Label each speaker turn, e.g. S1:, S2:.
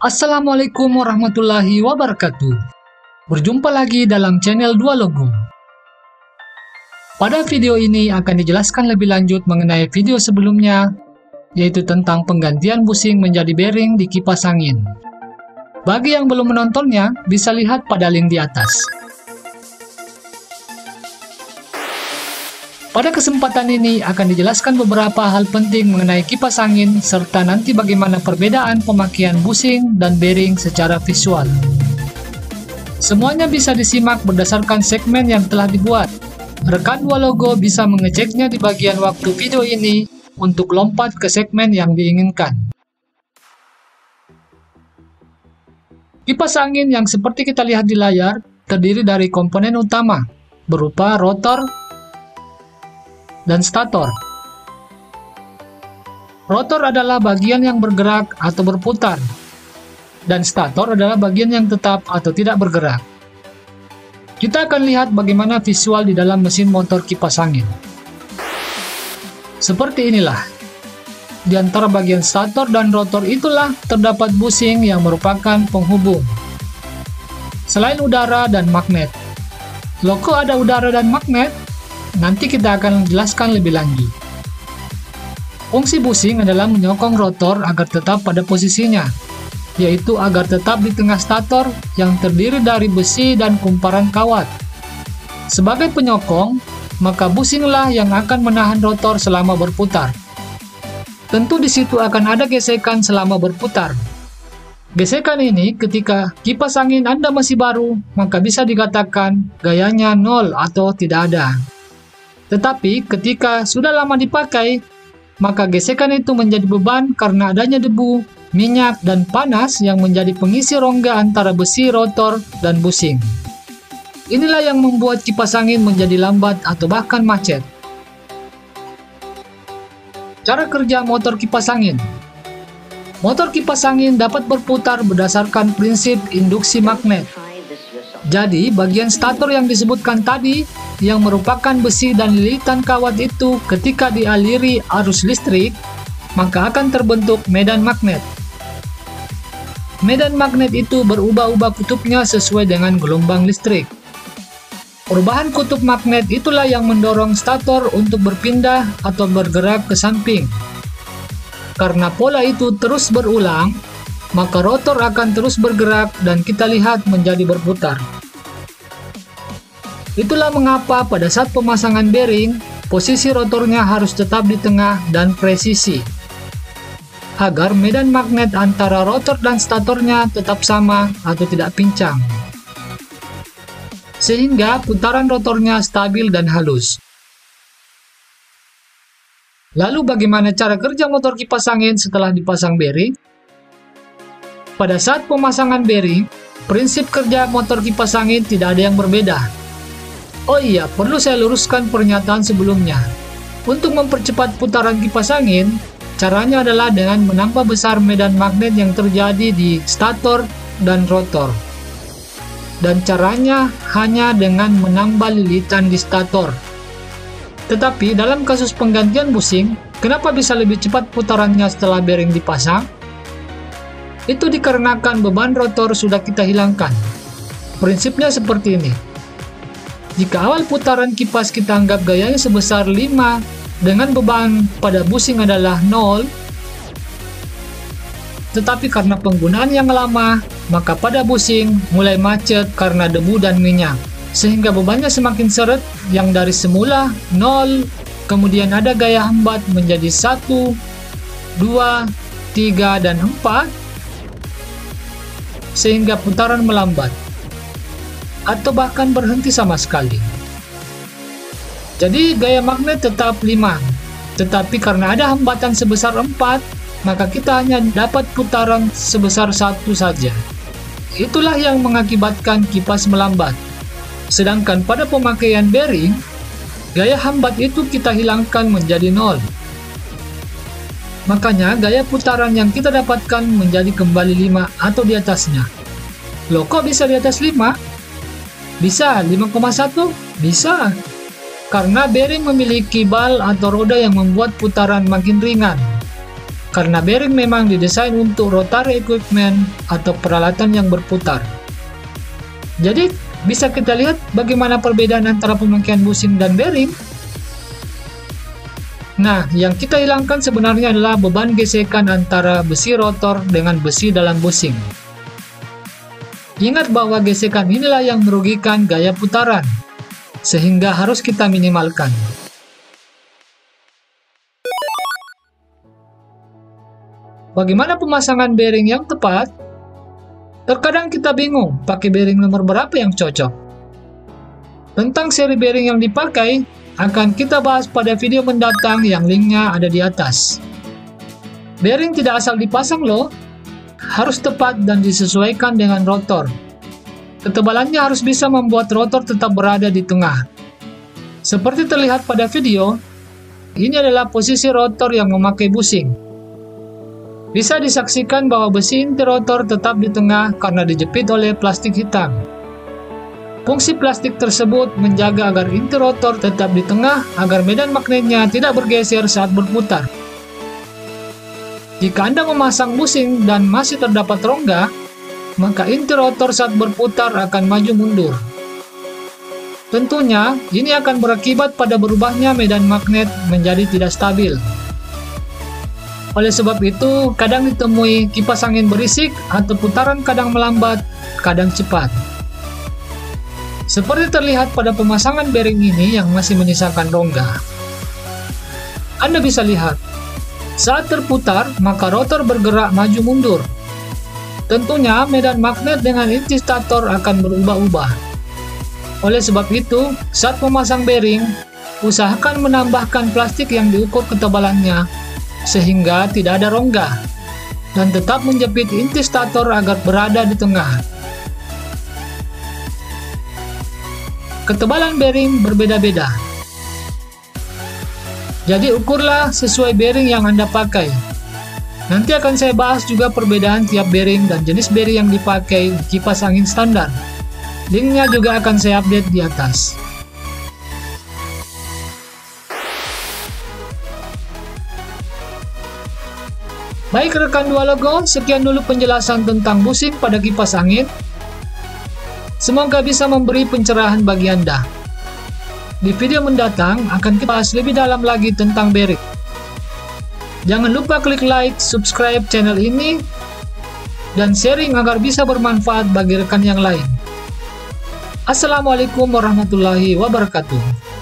S1: Assalamualaikum warahmatullahi wabarakatuh. Berjumpa lagi dalam channel Dua Logo. Pada video ini akan dijelaskan lebih lanjut mengenai video sebelumnya, yaitu tentang penggantian busing menjadi bearing di kipas angin. Bagi yang belum menontonnya, bisa lihat pada link di atas. Pada kesempatan ini akan dijelaskan beberapa hal penting mengenai kipas angin serta nanti bagaimana perbedaan pemakaian busing dan bearing secara visual. Semuanya bisa disimak berdasarkan segmen yang telah dibuat. Rekan Dua Logo bisa mengeceknya di bagian waktu video ini untuk lompat ke segmen yang diinginkan. Kipas angin yang seperti kita lihat di layar terdiri dari komponen utama berupa rotor dan stator. Rotor adalah bagian yang bergerak atau berputar, dan stator adalah bagian yang tetap atau tidak bergerak. Kita akan lihat bagaimana visual di dalam mesin motor kipas angin. Seperti inilah. Di antara bagian stator dan rotor itulah terdapat busing yang merupakan penghubung. Selain udara dan magnet. Loh, kok ada udara dan magnet? Nanti kita akan jelaskan lebih lanjut. Fungsi busing adalah menyokong rotor agar tetap pada posisinya, yaitu agar tetap di tengah stator yang terdiri dari besi dan kumparan kawat. Sebagai penyokong, maka businglah yang akan menahan rotor selama berputar. Tentu di situ akan ada gesekan selama berputar. Gesekan ini ketika kipas angin Anda masih baru, maka bisa dikatakan gayanya nol atau tidak ada. Tetapi ketika sudah lama dipakai, maka gesekan itu menjadi beban karena adanya debu, minyak, dan panas yang menjadi pengisi rongga antara besi, rotor, dan busing. Inilah yang membuat kipas angin menjadi lambat atau bahkan macet. Cara kerja motor kipas angin. Motor kipas angin dapat berputar berdasarkan prinsip induksi magnet. Jadi, bagian stator yang disebutkan tadi, yang merupakan besi dan lilitan kawat itu ketika dialiri arus listrik, maka akan terbentuk medan magnet. Medan magnet itu berubah-ubah kutubnya sesuai dengan gelombang listrik. Perubahan kutub magnet itulah yang mendorong stator untuk berpindah atau bergerak ke samping. Karena pola itu terus berulang, maka rotor akan terus bergerak dan kita lihat menjadi berputar. Itulah mengapa pada saat pemasangan bearing, posisi rotornya harus tetap di tengah dan presisi, agar medan magnet antara rotor dan statornya tetap sama atau tidak pincang, sehingga putaran rotornya stabil dan halus. Lalu bagaimana cara kerja motor kipas angin setelah dipasang bearing? Pada saat pemasangan bearing, prinsip kerja motor kipas angin tidak ada yang berbeda. Oh iya, perlu saya luruskan pernyataan sebelumnya. Untuk mempercepat putaran kipas angin, caranya adalah dengan menambah besar medan magnet yang terjadi di stator dan rotor. Dan caranya hanya dengan menambah lilitan di stator. Tetapi dalam kasus penggantian busing, kenapa bisa lebih cepat putarannya setelah bearing dipasang? Itu dikarenakan beban rotor sudah kita hilangkan. Prinsipnya seperti ini. Jika awal putaran kipas kita anggap gayanya sebesar 5 dengan beban pada busing adalah 0, tetapi karena penggunaan yang lama, maka pada busing mulai macet karena debu dan minyak, sehingga bebannya semakin seret yang dari semula 0, kemudian ada gaya hambat menjadi 1, 2, 3, dan 4, sehingga putaran melambat atau bahkan berhenti sama sekali. Jadi gaya magnet tetap 5, tetapi karena ada hambatan sebesar 4, maka kita hanya dapat putaran sebesar 1 saja. Itulah yang mengakibatkan kipas melambat. Sedangkan pada pemakaian bearing, gaya hambat itu kita hilangkan menjadi 0. Makanya gaya putaran yang kita dapatkan menjadi kembali 5 atau di atasnya. Loh, kok bisa di atas 5? Bisa 5,1? Bisa. Karena bearing memiliki bal atau roda yang membuat putaran makin ringan. karena bearing memang didesain untuk rotary equipment atau peralatan yang berputar. Jadi, bisa kita lihat bagaimana perbedaan antara pemakaian busing dan bearing. Nah, yang kita hilangkan sebenarnya adalah beban gesekan antara besi rotor dengan besi dalam busing. Ingat bahwa gesekan inilah yang merugikan gaya putaran, sehingga harus kita minimalkan. Bagaimana pemasangan bearing yang tepat? Terkadang kita bingung pakai bearing nomor berapa yang cocok. Tentang seri bearing yang dipakai, akan kita bahas pada video mendatang yang linknya ada di atas. Bearing tidak asal dipasang loh, harus tepat dan disesuaikan dengan rotor. Ketebalannya harus bisa membuat rotor tetap berada di tengah. Seperti terlihat pada video, ini adalah posisi rotor yang memakai busing. Bisa disaksikan bahwa besi inti rotor tetap di tengah karena dijepit oleh plastik hitam. Fungsi plastik tersebut menjaga agar inti rotor tetap di tengah agar medan magnetnya tidak bergeser saat berputar. Jika Anda memasang busing dan masih terdapat rongga, maka inti rotor saat berputar akan maju mundur. Tentunya, ini akan berakibat pada berubahnya medan magnet menjadi tidak stabil. Oleh sebab itu, kadang ditemui kipas angin berisik atau putaran kadang melambat, kadang cepat. Seperti terlihat pada pemasangan bearing ini yang masih menyisakan rongga. Anda bisa lihat, saat terputar, maka rotor bergerak maju mundur. Tentunya, medan magnet dengan inti stator akan berubah-ubah. Oleh sebab itu, saat memasang bearing, usahakan menambahkan plastik yang diukur ketebalannya, sehingga tidak ada rongga, dan tetap menjepit inti stator agar berada di tengah. Ketebalan bearing berbeda-beda. Jadi ukurlah sesuai bearing yang Anda pakai. Nanti akan saya bahas juga perbedaan tiap bearing dan jenis bearing yang dipakai di kipas angin standar. Linknya juga akan saya update di atas. Baik rekan dua logo, sekian dulu penjelasan tentang busing pada kipas angin. Semoga bisa memberi pencerahan bagi Anda. Di video mendatang akan kita bahas lebih dalam lagi tentang bearing. Jangan lupa klik like, subscribe channel ini, dan sharing agar bisa bermanfaat bagi rekan yang lain. Assalamualaikum warahmatullahi wabarakatuh.